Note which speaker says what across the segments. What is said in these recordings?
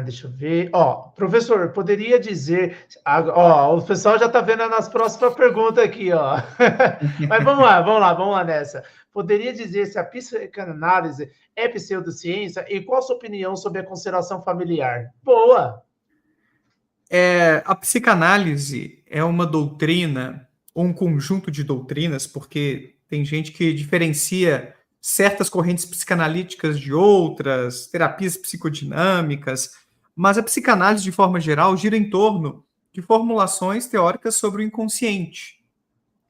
Speaker 1: Deixa eu ver. Ó, professor, poderia dizer. Ó, o pessoal já está vendo nas próximas perguntas aqui, ó. Mas vamos lá nessa. Poderia dizer se a psicanálise é pseudociência e qual a sua opinião sobre a constelação familiar? Boa!
Speaker 2: A psicanálise é uma doutrina, ou um conjunto de doutrinas, porque tem gente que diferencia certas correntes psicanalíticas de outras, terapias psicodinâmicas, mas a psicanálise, de forma geral, gira em torno de formulações teóricas sobre o inconsciente,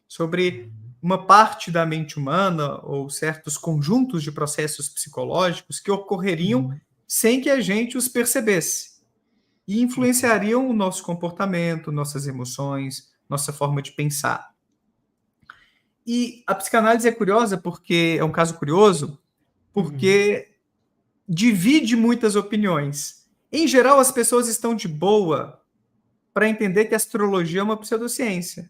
Speaker 2: sobre uma parte da mente humana ou certos conjuntos de processos psicológicos que ocorreriam sem que a gente os percebesse e influenciariam o nosso comportamento, nossas emoções, nossa forma de pensar. E a psicanálise é curiosa porque é um caso curioso, porque divide muitas opiniões. Em geral, as pessoas estão de boa para entender que a astrologia é uma pseudociência,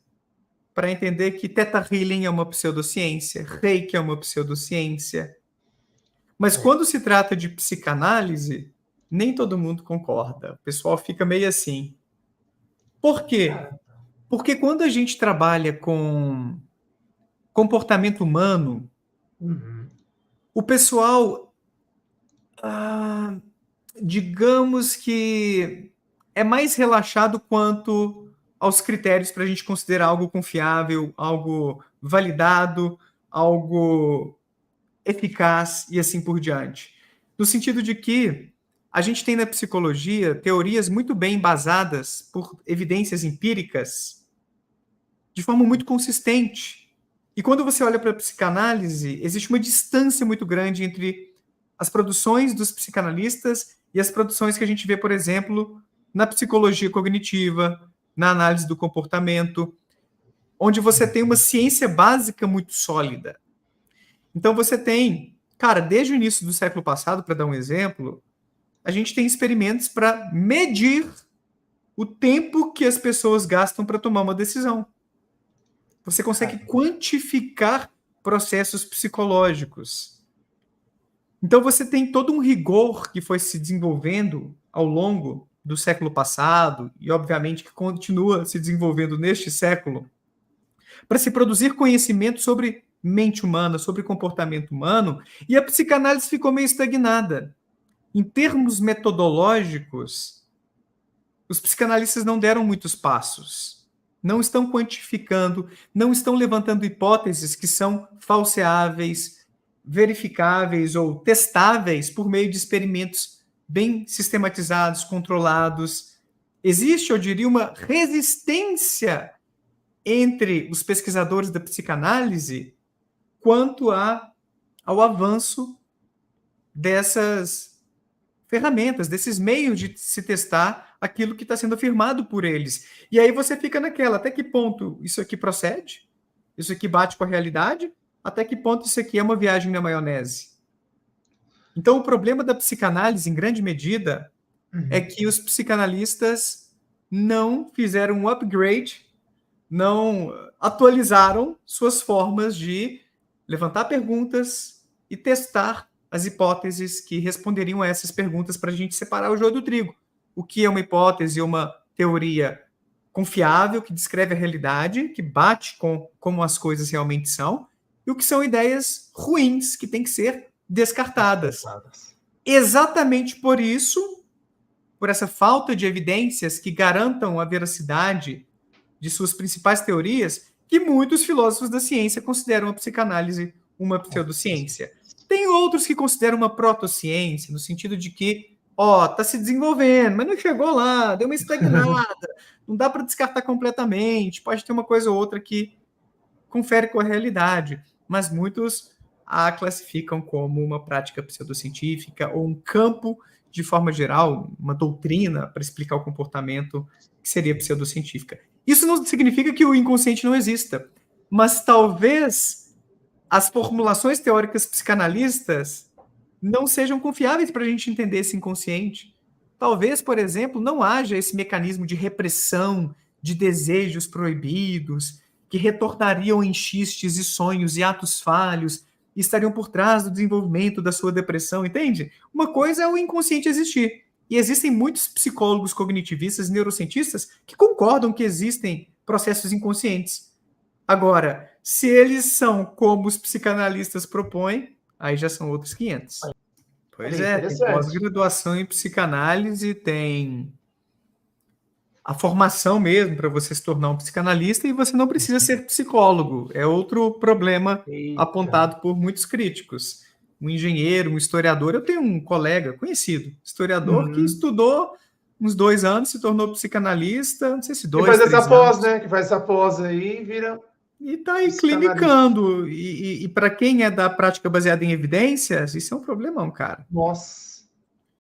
Speaker 2: para entender que Theta Healing é uma pseudociência, Reiki é uma pseudociência. Mas quando se trata de psicanálise, nem todo mundo concorda. O pessoal fica meio assim. Por quê? Porque quando a gente trabalha com comportamento humano, o pessoal, digamos que é mais relaxado quanto aos critérios para a gente considerar algo confiável, algo validado, algo eficaz e assim por diante. No sentido de que a gente tem na psicologia teorias muito bem embasadas por evidências empíricas de forma muito consistente. E quando você olha para a psicanálise, existe uma distância muito grande entre as produções dos psicanalistas e as produções que a gente vê, por exemplo, na psicologia cognitiva, na análise do comportamento, onde você tem uma ciência básica muito sólida. Então você tem, cara, desde o início do século passado, para dar um exemplo, a gente tem experimentos para medir o tempo que as pessoas gastam para tomar uma decisão. Você consegue quantificar processos psicológicos. Então você tem todo um rigor que foi se desenvolvendo ao longo do século passado e, obviamente, que continua se desenvolvendo neste século para se produzir conhecimento sobre mente humana, sobre comportamento humano, e a psicanálise ficou meio estagnada. Em termos metodológicos, os psicanalistas não deram muitos passos. Não estão quantificando, não estão levantando hipóteses que são falseáveis, verificáveis ou testáveis por meio de experimentos bem sistematizados, controlados. Existe, eu diria, uma resistência entre os pesquisadores da psicanálise quanto ao avanço dessas ferramentas, desses meios de se testar aquilo que está sendo afirmado por eles. E aí você fica naquela, até que ponto isso aqui procede? Isso aqui bate com a realidade? Até que ponto isso aqui é uma viagem na maionese? Então, o problema da psicanálise, em grande medida, é que os psicanalistas não fizeram um upgrade, não atualizaram suas formas de levantar perguntas e testar as hipóteses que responderiam a essas perguntas para a gente separar o joio do trigo. O que é uma hipótese, uma teoria confiável, que descreve a realidade, que bate com como as coisas realmente são, e o que são ideias ruins, que têm que ser descartadas. Exatamente por isso, por essa falta de evidências que garantam a veracidade de suas principais teorias, que muitos filósofos da ciência consideram a psicanálise uma pseudociência. Tem outros que consideram uma protociência, no sentido de que, está se desenvolvendo, mas não chegou lá, deu uma estagnada, não dá para descartar completamente, pode ter uma coisa ou outra que confere com a realidade, mas muitos a classificam como uma prática pseudocientífica ou um campo, de forma geral, uma doutrina para explicar o comportamento que seria pseudocientífica. Isso não significa que o inconsciente não exista, mas talvez as formulações teóricas psicanalistas não sejam confiáveis para a gente entender esse inconsciente. Talvez, por exemplo, não haja esse mecanismo de repressão de desejos proibidos que retornariam em xistes e sonhos e atos falhos e estariam por trás do desenvolvimento da sua depressão, entende? Uma coisa é o inconsciente existir, E existem muitos psicólogos cognitivistas e neurocientistas que concordam que existem processos inconscientes. Agora, se eles são como os psicanalistas propõem, aí já são outros 500. Pois é, tem pós-graduação em psicanálise, tem a formação mesmo para você se tornar um psicanalista e você não precisa ser psicólogo. É outro problema apontado por muitos críticos. Um engenheiro, um historiador. Eu tenho um colega conhecido, historiador, que estudou uns 2 anos, se tornou psicanalista, não sei se 2, 3 anos.
Speaker 1: Que faz essa pós, né? Que faz essa pós aí e vira...
Speaker 2: E está aí clinicando. E para quem é da prática baseada em evidências, isso é um problemão, cara.
Speaker 1: Nossa.